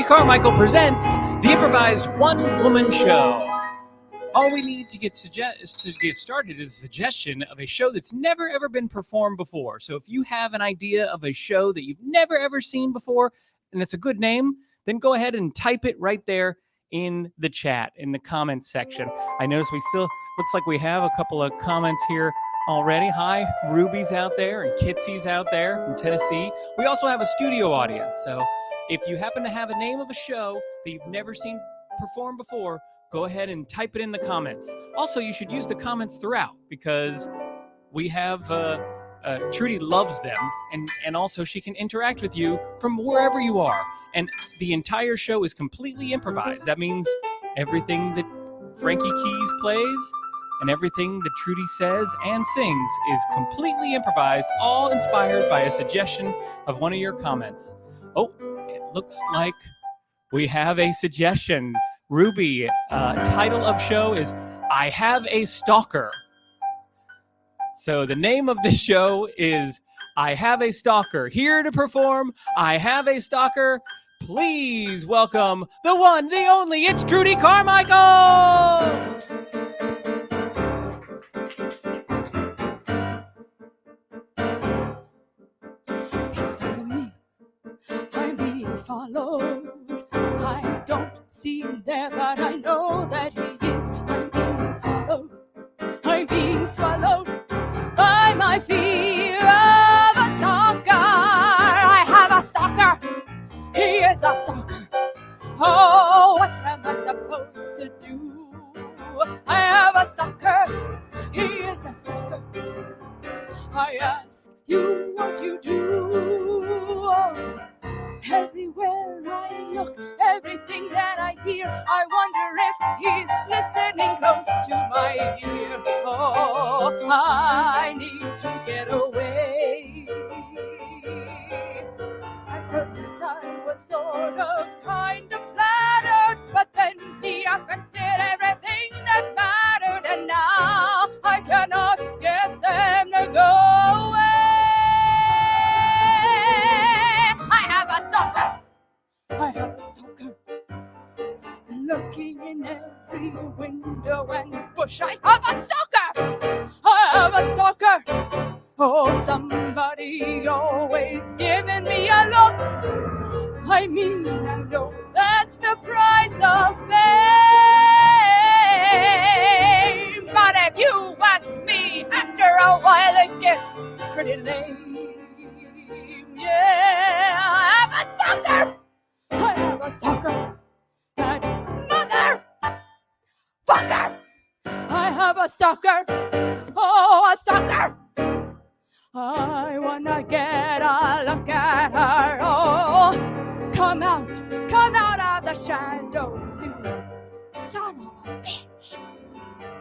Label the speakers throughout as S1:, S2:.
S1: Carmichael presents the Improvised One-Woman Show. All we need to get started is a suggestion of a show that's never ever been performed before. So if you have an idea of a show that you've never ever seen before, and it's a good name, then go ahead and type it right there in the chat, in the comments section. I notice we still, looks like we have a couple of comments here already. Hi, Ruby's out there and Kitsy's out there from Tennessee. We also have a studio audience, so if you happen to have a name of a show that you've never seen performed before, go ahead and type it in the comments. Also, you should use the comments throughout because we have Trudy loves them, and also she can interact with you from wherever you are. And the entire show is completely improvised. That means everything that Frankie Keys plays and everything that Trudy says and sings is completely improvised, all inspired by a suggestion of one of your comments. Oh, it looks like we have a suggestion. Ruby, title of show is I Have a Stalker. So the name of the show is I Have a Stalker. Here to perform I Have a Stalker, please welcome the one, the only, it's Trudy Carmichael!
S2: He's following me. I'm being followed. I don't see him there, but I know that he is. I'm being followed. I'm being swallowed by my fear of a stalker. I have a stalker. He is a stalker. Oh, what am I supposed to do? I have a stalker. He is a stalker. I ask you what you do. Everywhere I look, everything that I hear, I wonder if he's listening close to my ear. Oh, I need to get away. At first I was sort of kind of flattered, but then he affected everything that mattered, and now I cannot get them to go away. I have a stalker. Looking in every window and bush, I have a stalker. I have a stalker. Oh, somebody always giving me a look. I mean, I know that's the price of fame, but if you ask me, after a while it gets pretty lame. Yeah, I have a stalker. I have a stalker. That motherfucker. I have a stalker. Oh, a stalker. I wanna get a look at her. Oh, come out of the shadows, you son of a bitch.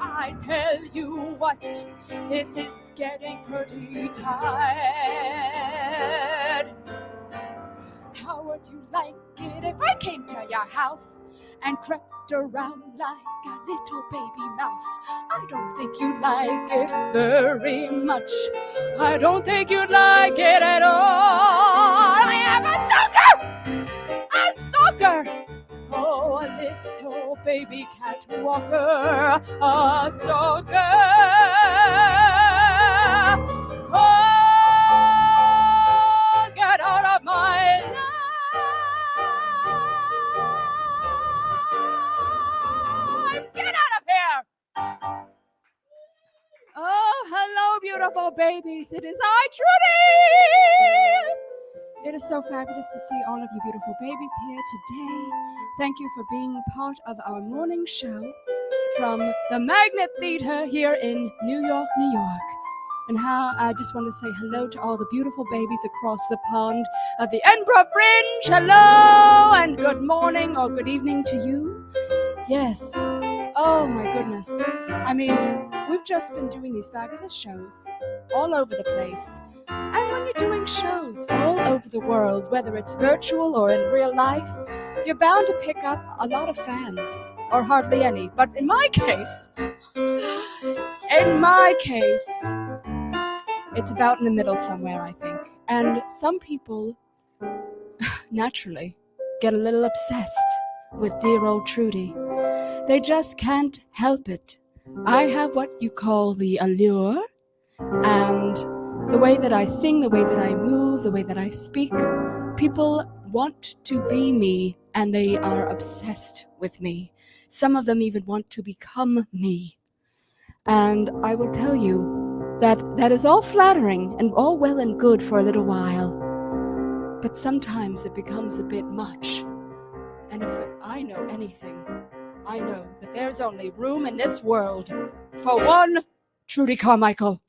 S2: I tell you what, this is getting pretty tired. How would you like it if I came to your house and crept around like a little baby mouse? I don't think you'd like it very much. I don't think you'd like it at all. I am a stalker! Oh, a little baby catwalker, a stalker. Oh, get out of my life. Get out of here. Oh, hello, beautiful babies. It is I, Trudy. It is so fabulous to see all of you beautiful babies here today. Thank you for being part of our morning show from the Magnet Theater here in New York, New York. And I just want to say hello to all the beautiful babies across the pond at the Edinburgh Fringe. Hello and good morning or good evening to you. Yes. Oh my goodness. I mean, we've just been doing these fabulous shows all over the place. And when you're doing shows all over the world, whether it's virtual or in real life, you're bound to pick up a lot of fans, or hardly any. But in my case, it's about in the middle somewhere, I think. And some people, naturally, get a little obsessed with dear old Trudy. They just can't help it. I have what you call the allure, and the way that I sing, the way that I move, the way that I speak, people want to be me, and they are obsessed with me. Some of them even want to become me. And I will tell you that that is all flattering and all well and good for a little while. But sometimes it becomes a bit much. And if I know anything, I know that there's only room in this world for one Trudy Carmichael.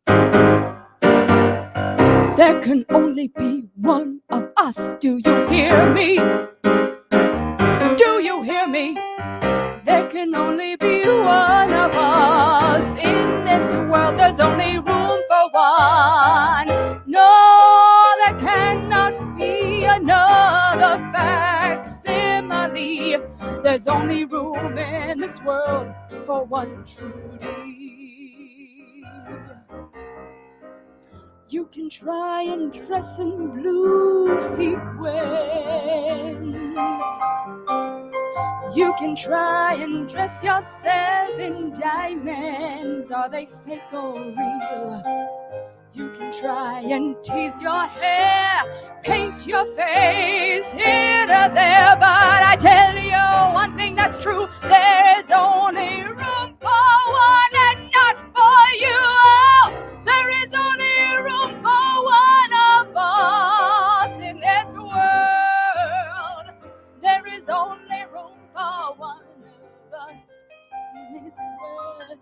S2: There can only be one of us. Do you hear me? Do you hear me? There can only be one of us. In this world, there's only room for one. No, there cannot be another facsimile. There's only room in this world for one Trudy. You can try and dress in blue sequins. You can try and dress yourself in diamonds. Are they fake or real? You can try and tease your hair, paint your face here or there, but I tell you one thing that's true, there is only room for one and not for you. There is only room for one of us in this world. There is only room for one of us in this world.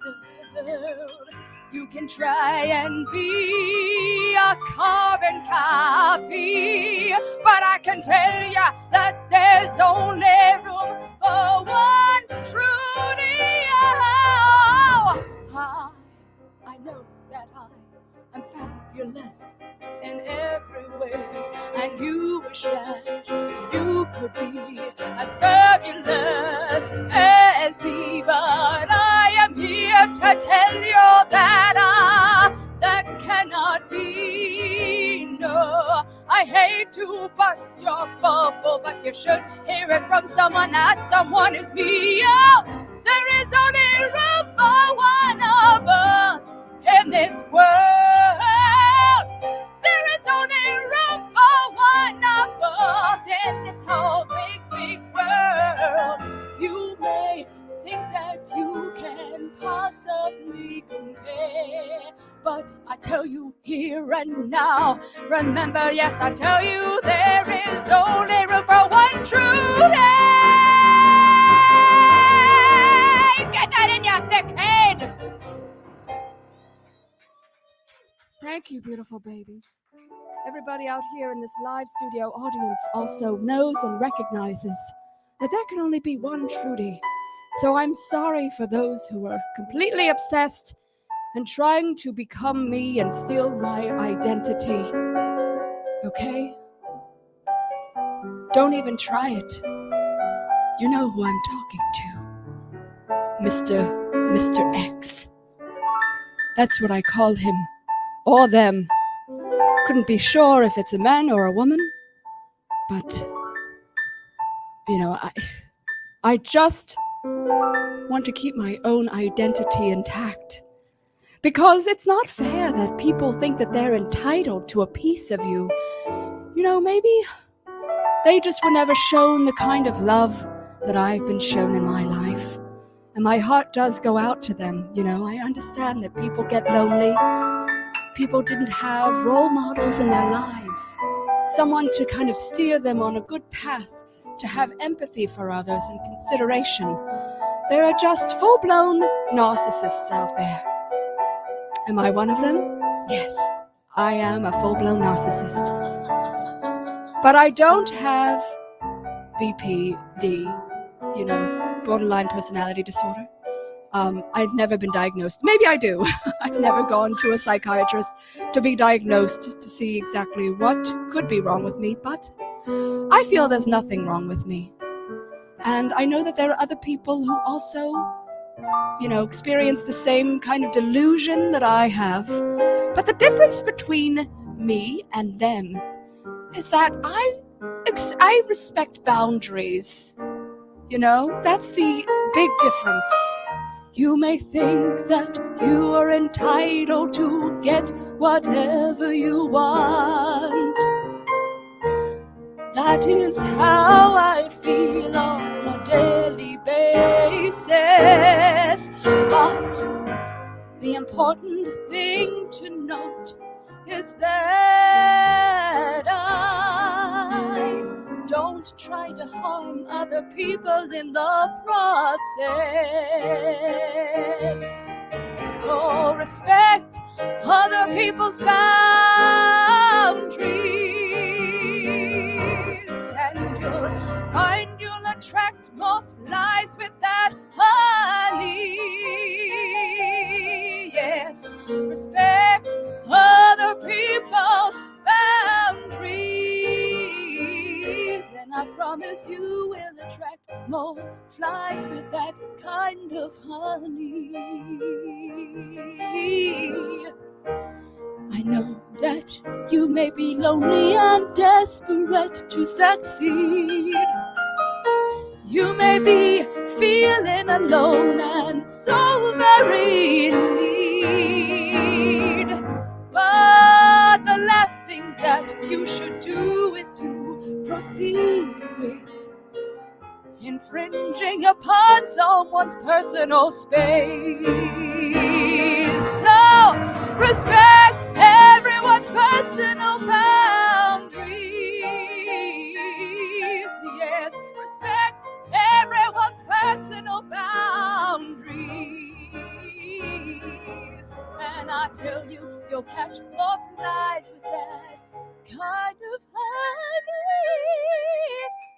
S2: You can try and be a carbon copy, but I can tell you that there's only room for one Trudy. Oh, I know that I am fabulous in every way, and you wish that you could be as fabulous as me, but I am here to tell you that that cannot be. No, I hate to burst your bubble, but you should hear it from someone. That someone is me. Oh, there is only room for one of us in this world. There is only room for one of us in this whole big, big world. You may think that you can possibly compare, but I tell you here and now, remember, yes, I tell you, there is only room for one Trudy. Get that in your thick head. Thank you, beautiful babies. Everybody out here in this live studio audience also knows and recognizes that there can only be one Trudy. So I'm sorry for those who are completely obsessed and trying to become me and steal my identity. Okay? Don't even try it. You know who I'm talking to. Mr. X. That's what I call him. Or them. Couldn't be sure if it's a man or a woman. But, you know, I just want to keep my own identity intact. Because it's not fair that people think that they're entitled to a piece of you. You know, maybe they just were never shown the kind of love that I've been shown in my life. And my heart does go out to them. You know, I understand that people get lonely. People didn't have role models in their lives. Someone to kind of steer them on a good path, to have empathy for others and consideration. There are just full-blown narcissists out there. Am I one of them? Yes, I am a full-blown narcissist. But I don't have BPD, you know, borderline personality disorder. I've never been diagnosed. Maybe I do. I've never gone to a psychiatrist to be diagnosed to see exactly what could be wrong with me, but I feel there's nothing wrong with me. And I know that there are other people who also, you know, experience the same kind of delusion that I have. But the difference between me and them is that I I respect boundaries. You know, that's the big difference. You may think that you are entitled to get whatever you want. That is how I feel on a daily basis. But the important thing to note is that I don't try to harm other people in the process. Or respect other people's boundaries. And you'll find you'll attract more flies with that honey. Yes, respect other people's boundaries, and I promise you will attract more flies with that kind of honey. I know that you may be lonely and desperate to succeed. You may be feeling alone and so very in need. But the last thing that you should do is to proceed with infringing upon someone's personal space. So respect everyone's personal boundaries. Yes, respect everyone's personal boundaries. And I tell you, you'll catch more flies with that kind of honey.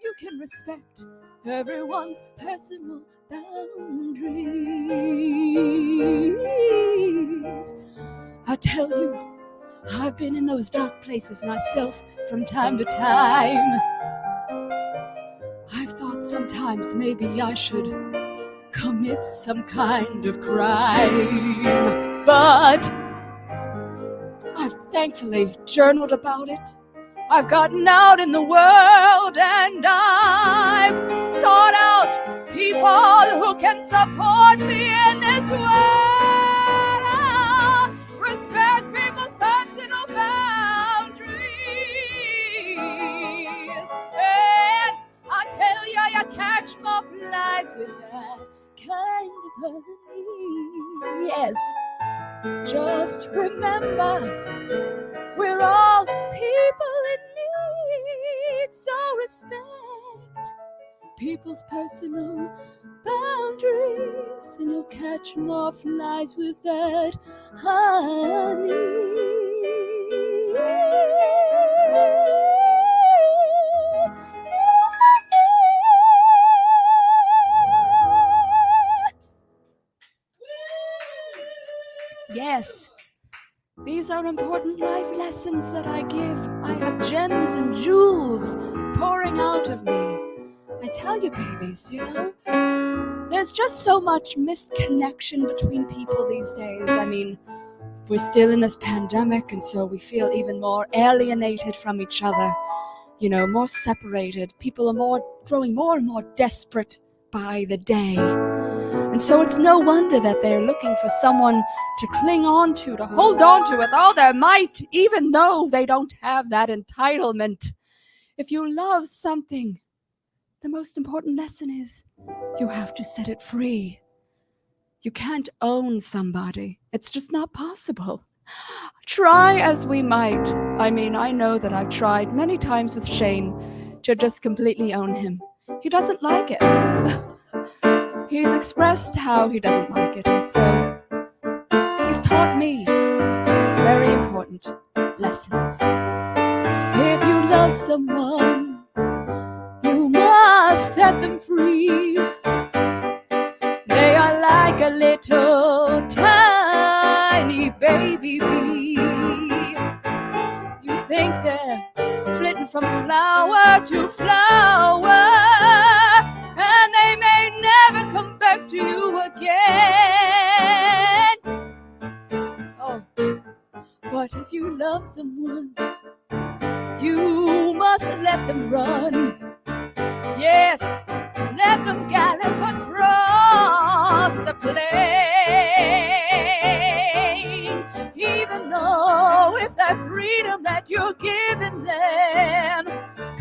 S2: You can respect everyone's personal boundaries. I tell you, I've been in those dark places myself from time to time. I've thought sometimes maybe I should commit some kind of crime, but I've thankfully journaled about it. I've gotten out in the world and I've sought out people who can support me in this world. Respect people's personal boundaries. And I tell you, you catch more flies with that kind of honey. Yes, just remember, we're all people in need, so respect people's personal boundaries, and you'll catch more flies with that honey. Yes. These are important life lessons that I give. I have gems and jewels pouring out of me. I tell you, babies, you know, there's just so much missed connection between people these days. I mean, we're still in this pandemic, and so we feel even more alienated from each other, you know, more separated. People are growing more and more desperate by the day. And so it's no wonder that they're looking for someone to cling on to hold on to with all their might, even though they don't have that entitlement. If you love something, the most important lesson is you have to set it free. You can't own somebody. It's just not possible. Try as we might. I mean, I know that I've tried many times with Shane to just completely own him. He doesn't like it. He's expressed how he doesn't like it, and so he's taught me very important lessons. If you love someone, you must set them free. They are like a little tiny baby bee. You think they're flitting from flower to flower, and they may never come back to you again. Oh, but if you love someone, you must let them run. Yes, let them gallop across the plain. Even though if that freedom that you're giving them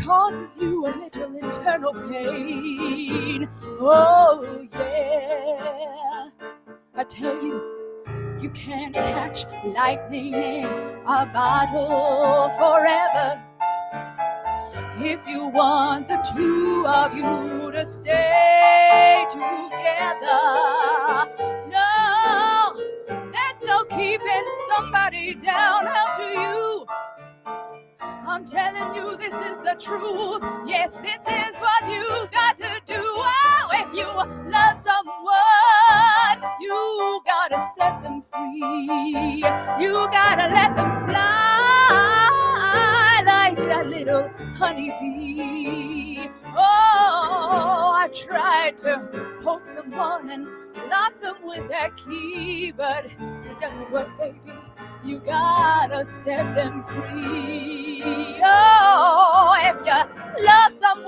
S2: causes you a little internal pain. Oh yeah, I tell you, you can't catch lightning in a bottle forever. If you want the two of you to stay together, no, there's no keeping somebody down. How do you? I'm telling you, this is the truth. Yes, this is what you've got to do. Oh, if you love someone, you gotta set them free. You gotta let them fly like that little honeybee. Oh, I tried to hold someone and lock them with that key, but it doesn't work, baby. You gotta set them free. Oh, if you love someone,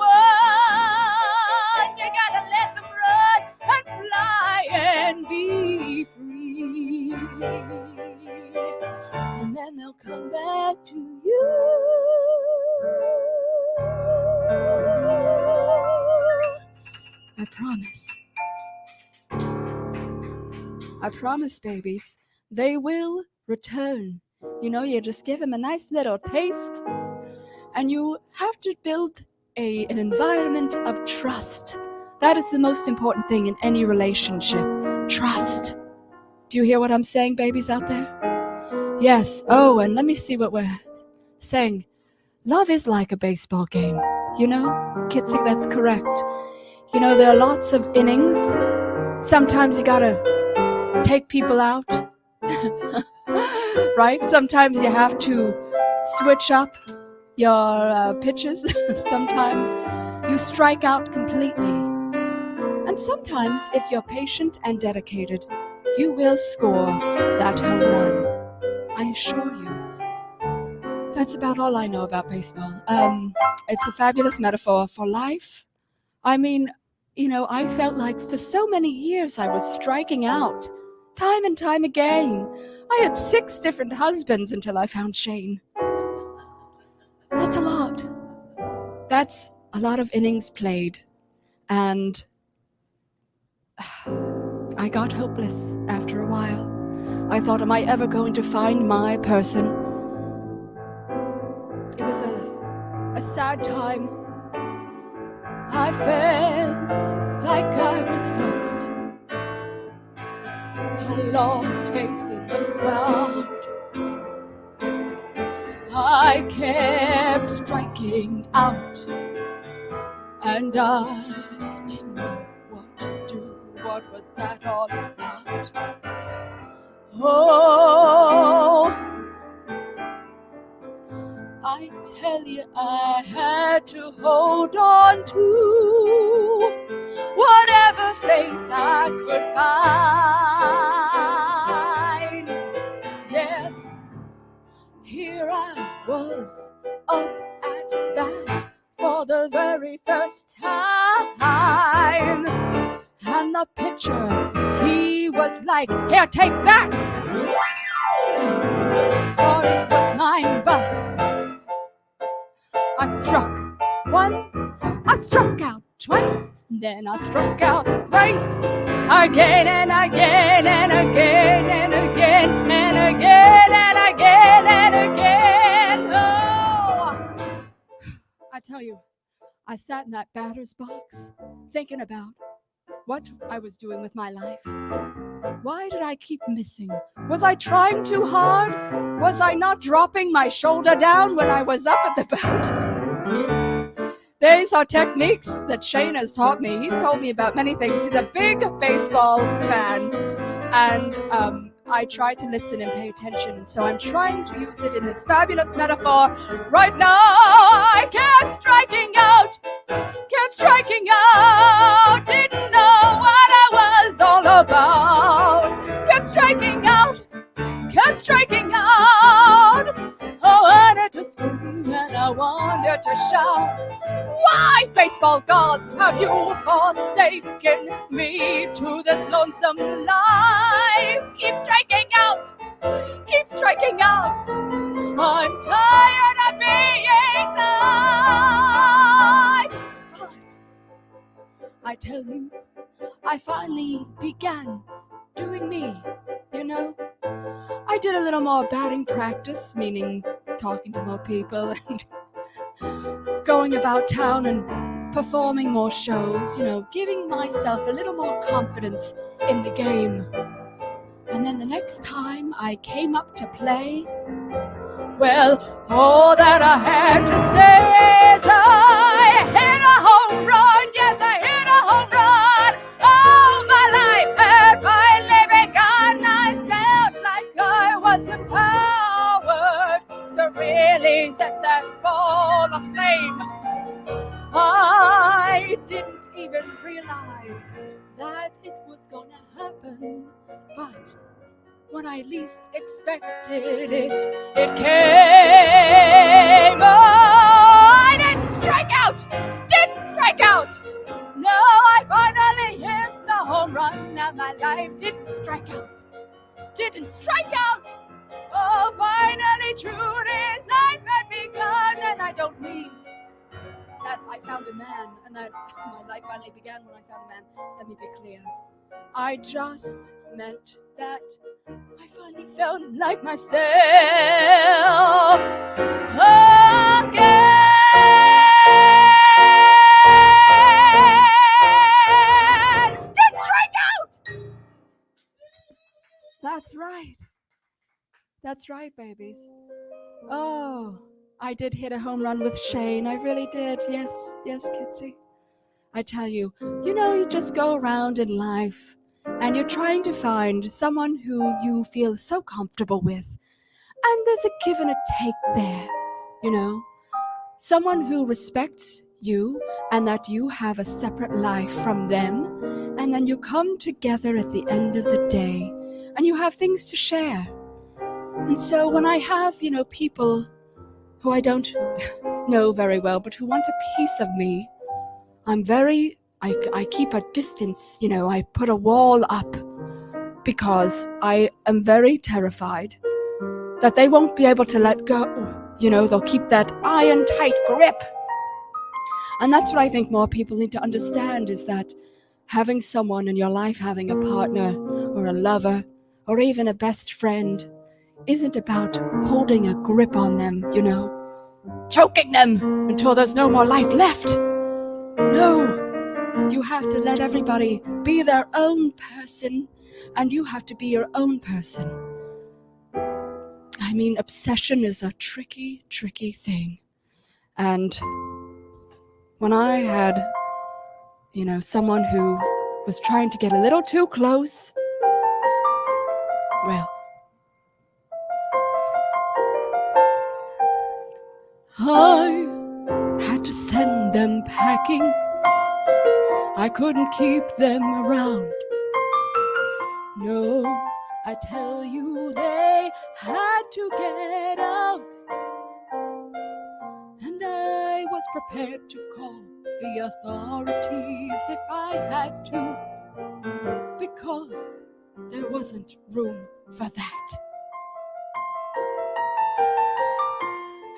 S2: you gotta let them run and fly and be free. And then they'll come back to you. I promise. I promise, babies. They will return. You know, you just give them a nice little taste, and you have to build an environment of trust. That is the most important thing in any relationship. Trust. Do you hear what I'm saying, babies out there? Yes. Oh, and let me see what we're saying. Love is like a baseball game. You know, kids think that's correct. You know, there are lots of innings. Sometimes you gotta take people out. Right? Sometimes you have to switch up your pitches. Sometimes you strike out completely. And sometimes, if you're patient and dedicated, you will score that home run. I assure you. That's about all I know about baseball. It's a fabulous metaphor for life. I mean, you know, I felt like for so many years I was striking out, time and time again. I had 6 different husbands until I found Shane. That's a lot. That's a lot of innings played. And I got hopeless after a while. I thought, am I ever going to find my person? It was a sad time. I felt like I was lost. A lost face in the crowd. I kept striking out, and I didn't know what to do. What was that all about? Oh, I tell you, I had to hold on to whatever faith I could find. Yes, here I was, up at bat for the very first time. And the pitcher, he was like, here, take that! Thought it was mine, but I struck one, I struck out twice, then I struck out thrice, again and again and again and again and again and again and again. Oh, I tell you, I sat in that batter's box thinking about what I was doing with my life. Why did I keep missing? Was I trying too hard? Was I not dropping my shoulder down when I was up at the bat? These are techniques that Shane has taught me. He's told me about many things. He's a big baseball fan, and I try to listen and pay attention, and so I'm trying to use it in this fabulous metaphor right now. I kept striking out, didn't know what I was all about, kept striking out. Oh, I wanted to scream and I wanted to shout, why, baseball gods, have you forsaken me to this lonesome life? Keep striking out, keep striking out. I'm tired of being live. But I tell you, I finally began doing me, you know. I did a little more batting practice, meaning talking to more people and going about town and performing more shows, you know, giving myself a little more confidence in the game. And then the next time I came up to play, well, all that I had to say is I hit a home run, yes, I hit a home run. Oh, my life had finally begun. I felt like I was empowered to really set that ball aflame. I didn't even realize that it was gonna happen, but when I least expected it, it came. Oh, I didn't strike out! Didn't strike out! No, I finally hit the home run of my life. Didn't strike out! Didn't strike out! Oh, finally, Trudy's life had begun, and I don't mean that I found a man and that my life finally began when I found a man. Let me be clear. I just meant that I finally felt like myself again. Didn't strike out! That's right. That's right, babies. Oh, I did hit a home run with Shane. I really did. Yes, yes, Kitsy. I tell you, you know, you just go around in life and you're trying to find someone who you feel so comfortable with. And there's a give and a take there, you know. Someone who respects you and that you have a separate life from them. And then you come together at the end of the day and you have things to share. And so when I have, you know, people who I don't know very well, but who want a piece of me, I keep a distance, you know, I put a wall up because I am very terrified that they won't be able to let go. You know, they'll keep that iron tight grip. And that's what I think more people need to understand, is that having someone in your life, having a partner or a lover or even a best friend, isn't about holding a grip on them, you know, choking them until there's no more life left. No, you have to let everybody be their own person, and you have to be your own person. I mean, obsession is a tricky, tricky thing. And when I had, you know, someone who was trying to get a little too close, well, I had to send them packing. I couldn't keep them around. No, I tell you, they had to get out. And I was prepared to call the authorities if I had to, because there wasn't room for that.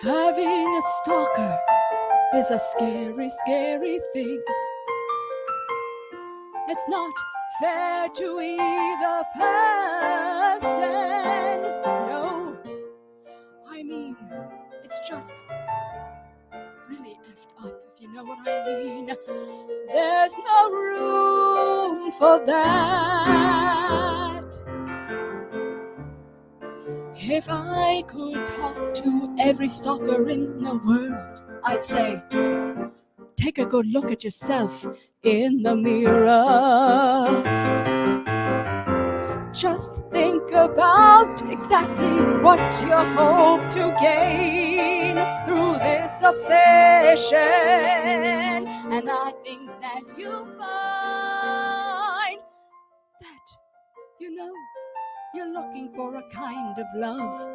S2: Having a stalker is a scary, scary thing. It's not fair to either person. No, I mean, it's just really effed up, if you know what I mean. There's no room for that. If I could talk to every stalker in the world, I'd say, take a good look at yourself in the mirror. Just think about exactly what you hope to gain through this obsession. And I think that you'll find that, you know, you're looking for a kind of love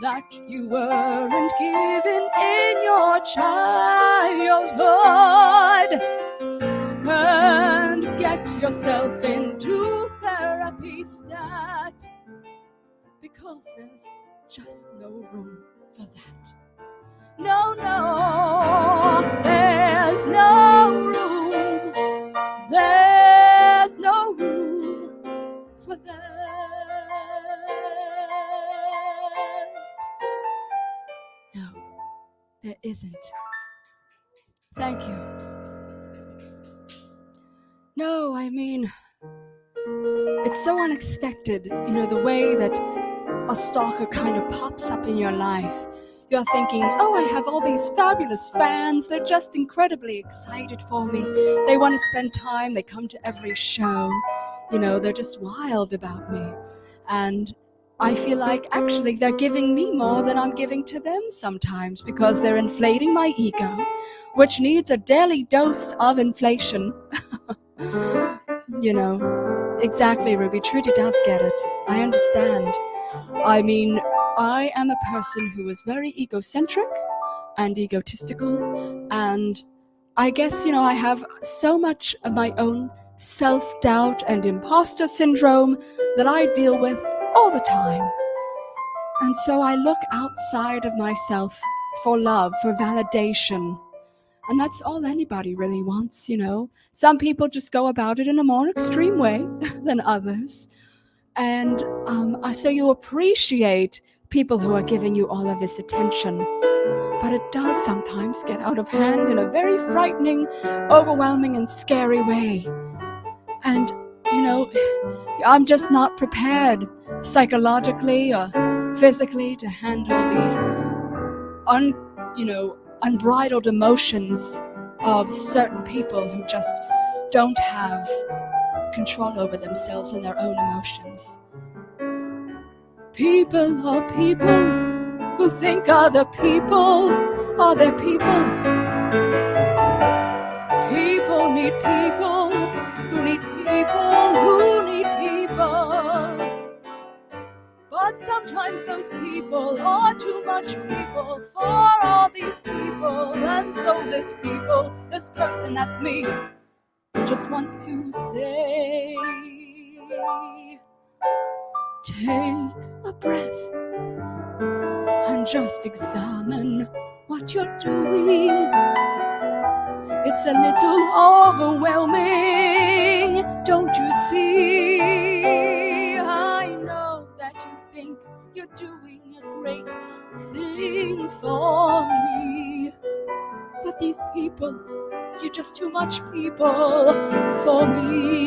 S2: that you weren't given in your childhood. And get yourself into therapy stat, because there's just no room for that. No, there's no room. There's no room for that. No, there isn't. Thank you. No, I mean, it's so unexpected, the way that a stalker kind of pops up in your life. You're thinking, oh, I have all these fabulous fans. They're just incredibly excited for me. They want to spend time. They come to every show. They're just wild about me. And I feel like actually they're giving me more than I'm giving to them sometimes, because they're inflating my ego, which needs a daily dose of inflation. Exactly, Ruby. Trudy does get it. I understand. I mean, I am a person who is very egocentric and egotistical, and I guess, I have so much of my own self-doubt and imposter syndrome that I deal with all the time. And so I look outside of myself for love, for validation. And that's all anybody really wants, Some people just go about it in a more extreme way than others. And so you appreciate people who are giving you all of this attention. But it does sometimes get out of hand in a very frightening, overwhelming, and scary way. And, I'm just not prepared psychologically or physically to handle the unbridled emotions of certain people who just don't have control over themselves and their own emotions. People are people who think other people are their people. People need people who need people who need people. But sometimes those people are too much people for all these people. And so this person, that's me, just wants to say, take a breath and just examine what you're doing. It's a little overwhelming, don't you see? I know that you think you're doing a great thing for me, but these people, you're just too much people for me.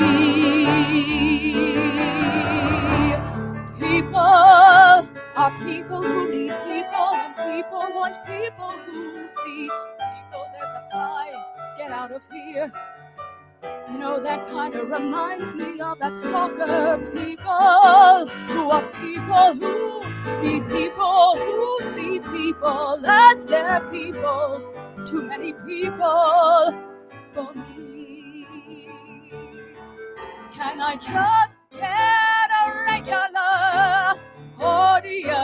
S2: People are people who need people, and people want people who see people. There's a fly, get out of here. That kind of reminds me of that stalker. People who are people who need people who see people as their people. It's too many people for me. Can I just get a regular audience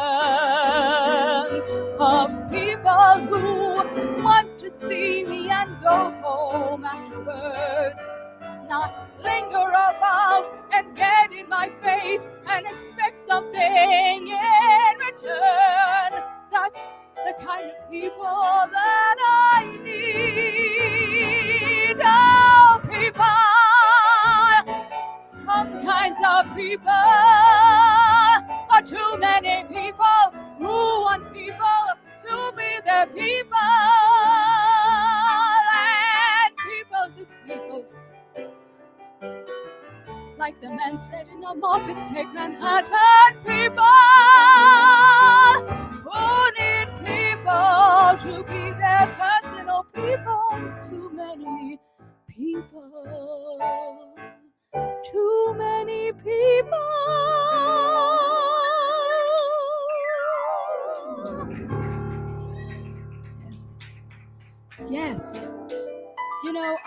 S2: of people who want to see me and go home afterwards? Not linger about and get in my face and expect something in return. That's the kind of people that I need. Oh, people, some kinds of people are too many people who want people to be their people. And people's is people's. Like the man said in the Muppets Take Manhattan, people who need people to be their personal people. It's too many people. Too many people. Yes.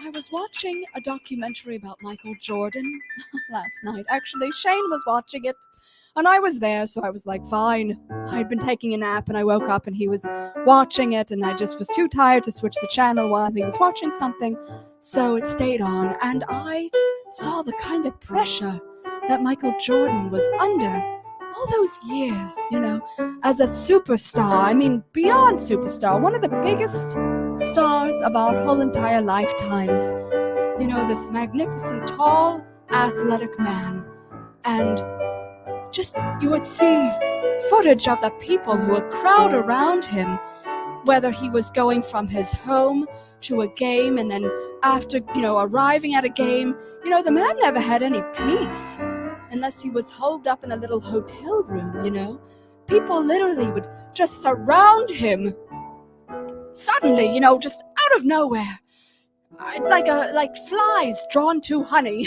S2: I I was watching a documentary about Michael Jordan last night. Actually, Shane was watching it, and I was there, so I was like, fine. I'd been taking a nap, and I woke up, and he was watching it, and I just was too tired to switch the channel while he was watching something, so it stayed on, and I saw the kind of pressure that Michael Jordan was under all those years, as a superstar. I mean, beyond superstar, one of the biggest stars of our whole entire lifetimes. This magnificent, tall, athletic man. And just, you would see footage of the people who would crowd around him, whether he was going from his home to a game, and then after, arriving at a game, the man never had any peace unless he was holed up in a little hotel room, People literally would just surround him suddenly, just out of nowhere. Like flies drawn to honey,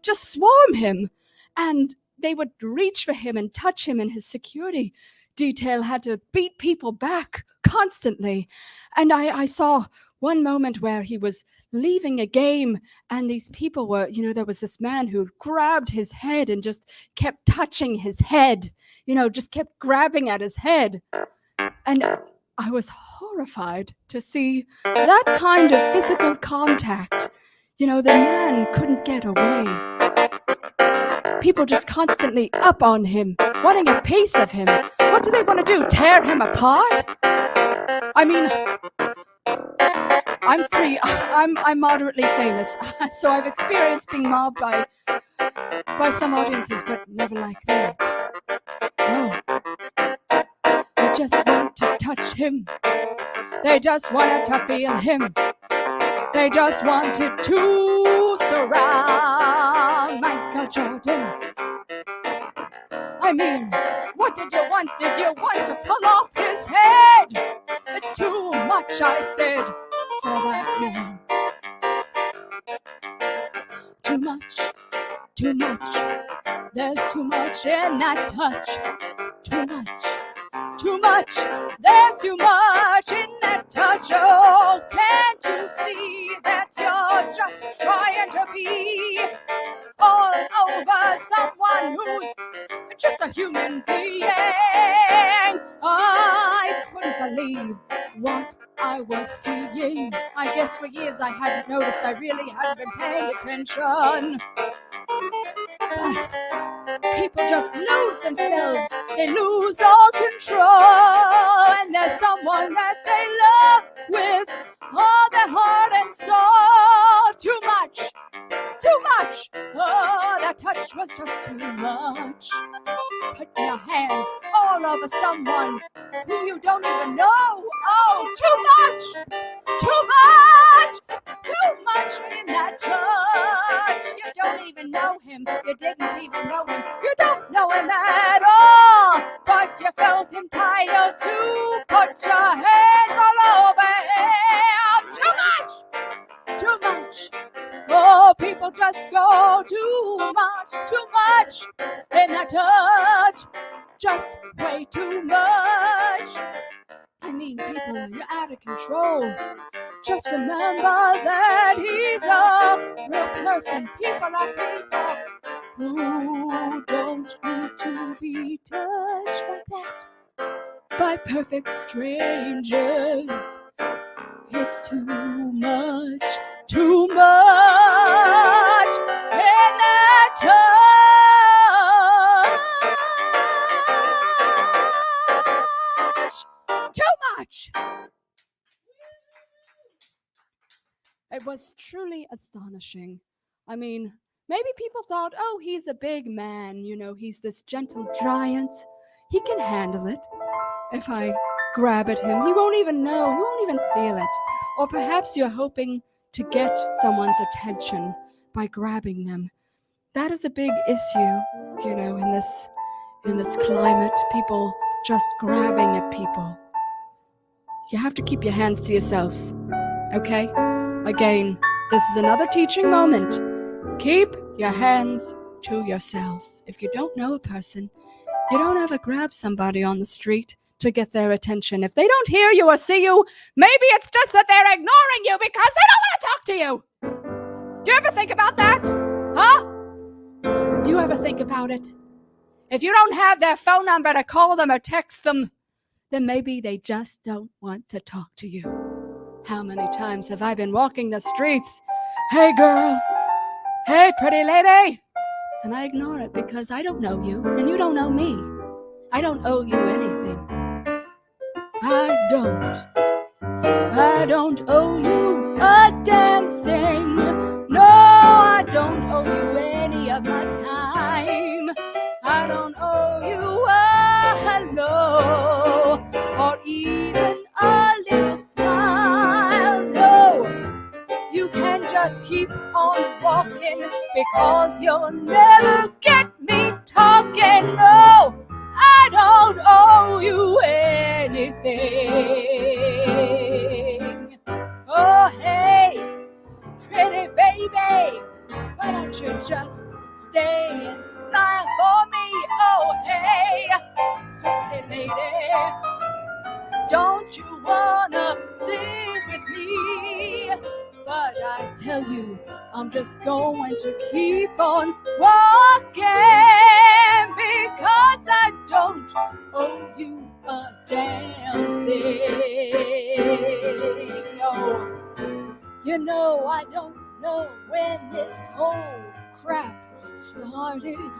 S2: just swarm him. And they would reach for him and touch him, and his security detail had to beat people back constantly. And I saw one moment where he was leaving a game, and these people were, there was this man who grabbed his head and just kept touching his head, just kept grabbing at his head. And I was horrified to see that kind of physical contact. The man couldn't get away. People just constantly up on him, wanting a piece of him. What do they want to do? Tear him apart? I mean, I'm moderately famous, so I've experienced being mobbed by some audiences, but never like that. No. They just want to touch him. They just wanted to feel him. They just wanted to surround Michael Jordan. I mean, what did you want? Did you want to pull off his head? It's too much, I said, for that man. Too much, too much. There's too much in that touch. Too much, too much. There's too much in that touch. Oh, can't you see that you're just trying to be all over someone who's just a human being? I couldn't believe what I was seeing. I guess for years I hadn't noticed. I really hadn't been paying attention. But people just lose themselves. They lose all control. And there's someone that they love with all their heart and soul. Too much. Too much. Oh, that touch was just too much. Putting your hands all over someone who you don't even know. Oh, too much. Too much. Too much in that touch. You don't even know him. You didn't even know him. You don't know him at all. But you felt entitled to put your hands all over him. Too much. Too much. Oh, people just go too much in that touch. Just way too much. I mean, people, you're out of control. Just remember that he's a real person. People are people who don't need to be touched like that by perfect strangers. It's too much in that touch. Too much. It was truly astonishing. I mean, maybe people thought, oh, he's a big man, he's this gentle giant. He can handle it. If I grab at him, he won't even know, he won't even feel it. Or perhaps you're hoping to get someone's attention by grabbing them. That is a big issue, in this climate, people just grabbing at people. You have to keep your hands to yourselves, okay? Again, this is another teaching moment. Keep your hands to yourselves. If you don't know a person, you don't ever grab somebody on the street to get their attention. If they don't hear you or see you, maybe it's just that they're ignoring you because they don't want to talk to you. Do you ever think about that? Huh? Do you ever think about it? If you don't have their phone number to call them or text them, then maybe they just don't want to talk to you. How many times have I been walking the streets? Hey, girl. Hey, pretty lady. And I ignore it because I don't know you and you don't know me. I don't owe you anything. I don't owe you a damn thing. No, I don't owe you any of my time. I don't owe you a hello or even a little smile. No, you can just keep on walking because you'll never get me talking. No, I don't owe you anything. Oh, hey, pretty baby, why don't you just stay and smile for me? Oh, hey, sexy lady, don't you wanna sing with me? But I tell you, I'm just going to keep on walking because I don't owe you a damn thing. No, you know, I don't know when this whole crap started,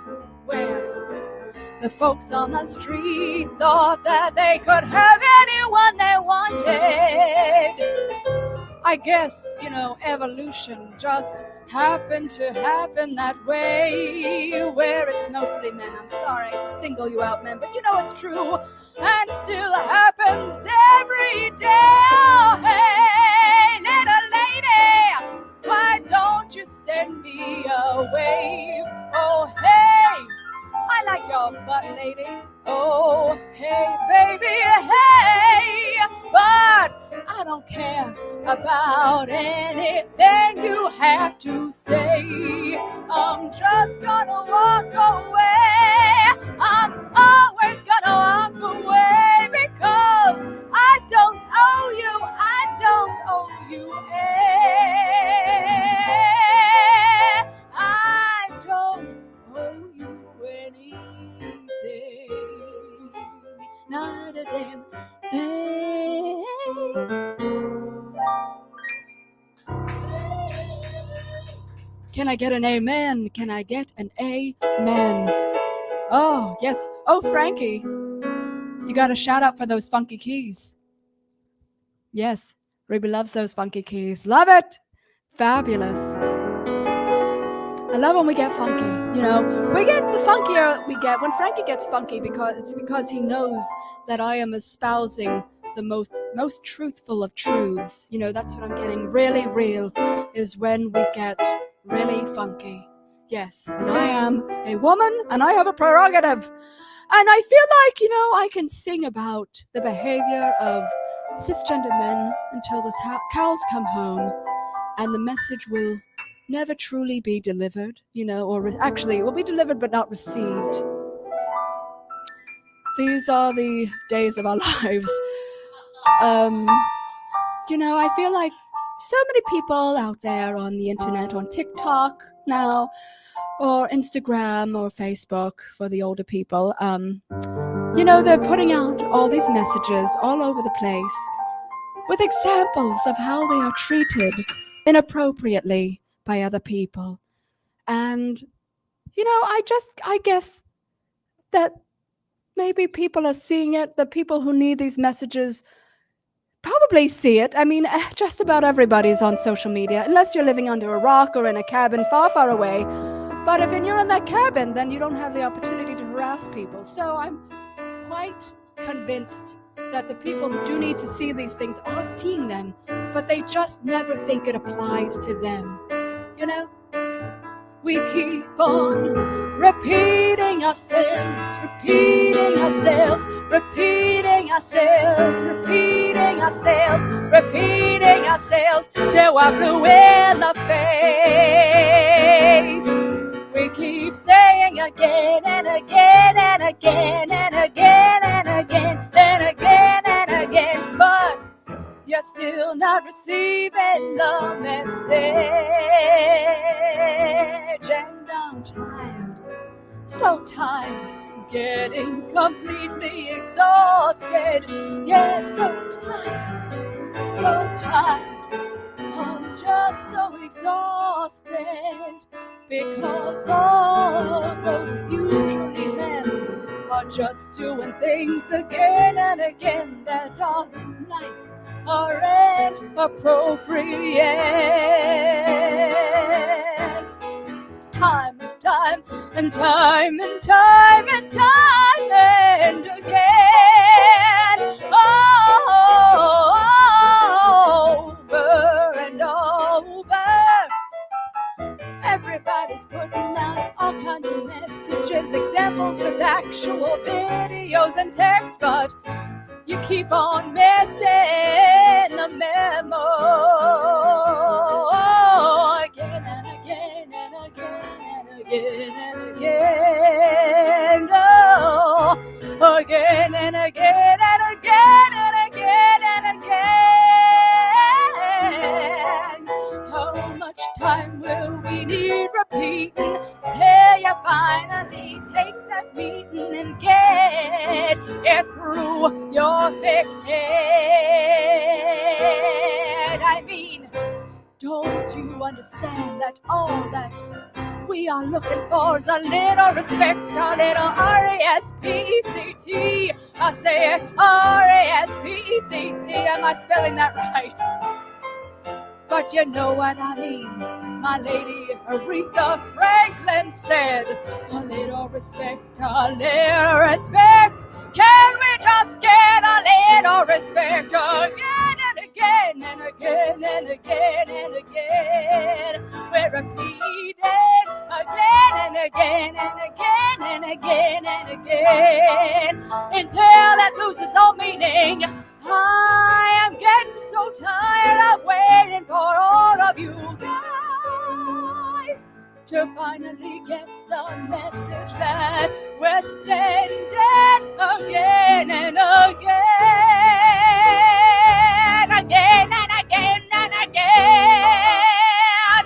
S2: where the folks on the street thought that they could have anyone they wanted. I guess, you know, evolution just happened to happen that way, where it's mostly men. I'm sorry to single you out, men, but you know it's true, and it still happens every day. Oh, hey, little lady, why don't you send me a wave? Oh, hey, I like your butt, lady. Oh, hey, baby, hey, but I don't care about anything you have to say. I'm just gonna walk away. I'm always gonna walk away because I don't owe you. I don't owe you. I don't owe you anything. Not a damn thing. Can I get an amen? Can I get an amen? Oh, yes. Oh, Frankie, you got a shout out for those funky keys. Yes, Ruby loves those funky keys. Love it. Fabulous. I love when we get funky. You know, we get the funkier we get when Frankie gets funky because he knows that I am espousing the most truthful of truths. You know, that's what I'm getting really real is when we get really funky. Yes, and I am a woman and I have a prerogative. And I feel like, you know, I can sing about the behavior of cisgender men until the cows come home and the message will never truly be delivered, you know, or actually it will be delivered but not received. These are the days of our lives. You know, I feel like so many people out there on the internet, on TikTok now, or Instagram or Facebook for the older people, you know, they're putting out all these messages all over the place with examples of how they are treated inappropriately by other people. And, you know, I guess that maybe people are seeing it, the people who need these messages probably see it. I mean, just about everybody's on social media, unless you're living under a rock or in a cabin far, far away. But if you're in that cabin, then you don't have the opportunity to harass people. So I'm quite convinced that the people who do need to see these things are seeing them, but they just never think it applies to them. You know? We keep on repeating ourselves, repeating ourselves, repeating ourselves, repeating ourselves, repeating ourselves till we're blue in the face. We keep saying again and again and again and again and again and again still not receiving the message. And I'm tired, so tired, getting completely exhausted. Yeah, so tired. I'm just so exhausted because all of those usually men are just doing things again and again that aren't nice, aren't appropriate. Time and time and time and time and time and again. Over and over. Everybody's putting out all kinds of messages, examples with actual videos and text, but you keep on missing the memo. Again and again and again and again and again. Oh, again and again and again and again and again. How much time will we need repeating till you finally take that meeting and get it through your thick head? I mean, don't you understand that all that we are looking for is a little respect, a little R-E-S-P-E-C-T. I say it, R-E-S-P-E-C-T. Am I spelling that right? But you know what I mean. My lady Aretha Franklin said, a little respect, a little respect. Can we just get a little respect again and again and again and again and again? We're repeating again and again and again and again and again until it loses all meaning. I am getting so tired of waiting for all of you guys to finally get the message that we're sending again and again, again and again and again.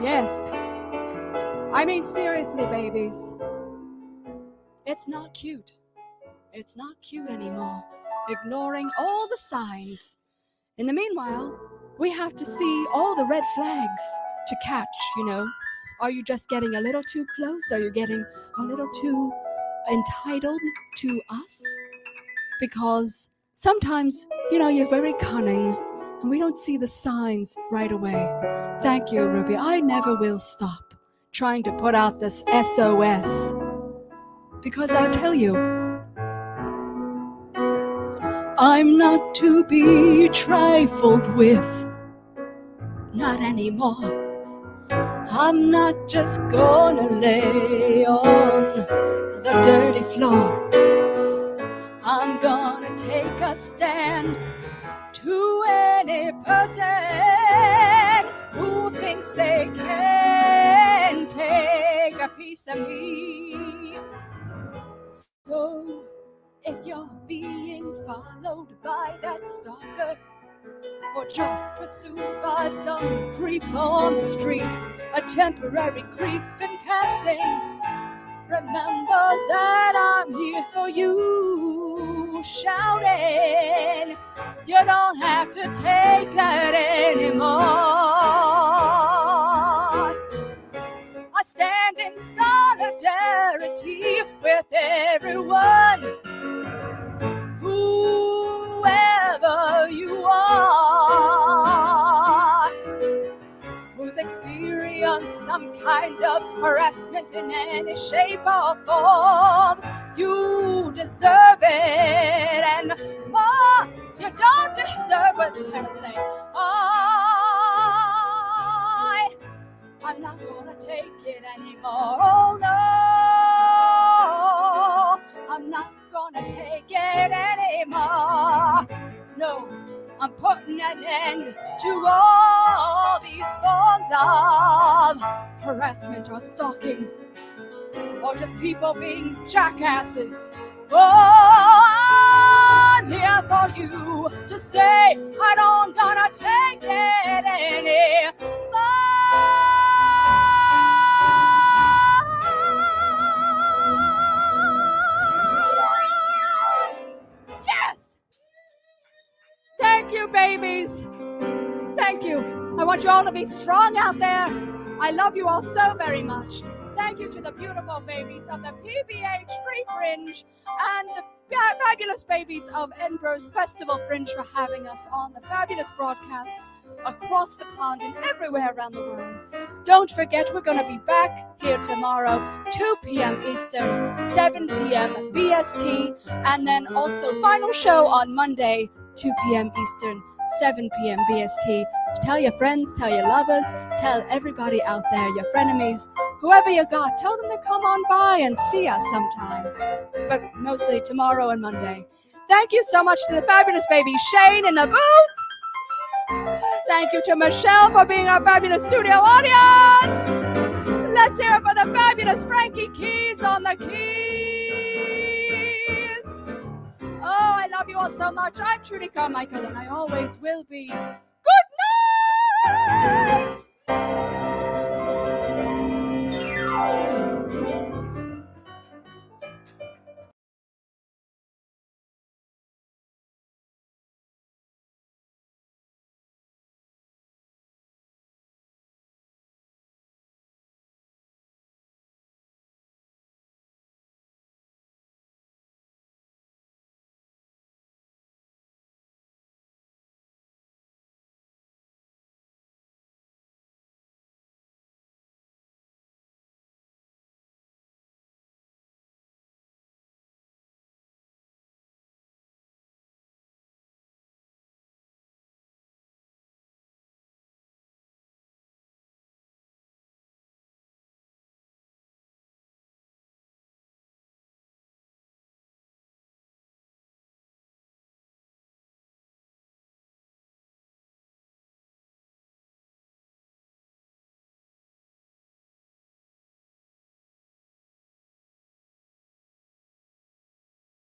S2: Yes, I mean seriously, babies, it's not cute. It's not cute anymore, ignoring all the signs. In the meanwhile, we have to see all the red flags to catch, you know. Are you just getting a little too close? Are you getting a little too entitled to us? Because sometimes, you know, you're very cunning and we don't see the signs right away. Thank you, Ruby. I never will stop trying to put out this SOS. Because I'll tell you, I'm not to be trifled with, not anymore. I'm not just gonna lay on the dirty floor. I'm gonna take a stand to any person who thinks they can take a piece of me. So if you're being followed by that stalker, or just pursued by some creep on the street, a temporary creep in passing, remember that I'm here for you, shouting. You don't have to take that anymore. I stand in solidarity with everyone, whoever you are, who's experienced some kind of harassment in any shape or form. You deserve it, and more. You don't deserve what I'm trying to say. I'm not gonna take it anymore. Oh no, I'm not gonna take it anymore. No, I'm putting an end to all these forms of harassment or stalking, or just people being jackasses. Oh I'm here for you. Just say I don't gonna take it anymore. Yes! Thank you, babies. Thank you. I want you all to be strong out there. I love you all so very much. Thank you to the beautiful babies of the PBH Free Fringe and the fabulous babies of Edinburgh's Festival Fringe for having us on the fabulous broadcast across the pond and everywhere around the world. Don't forget, we're going to be back here tomorrow, 2 p.m. Eastern, 7 p.m. BST, and then also final show on Monday, 2 p.m. Eastern, 7 p.m. BST. Tell your friends, tell your lovers, tell everybody out there, your frenemies, whoever you got, tell them to come on by and see us sometime. But mostly tomorrow and Monday. Thank you so much to the fabulous baby Shane in the booth. Thank you to Michelle for being our fabulous studio audience. Let's hear it for the fabulous Frankie Keys on the keys. Oh, I love you all so much. I'm Trudy Carmichael, and I always will be. Good night!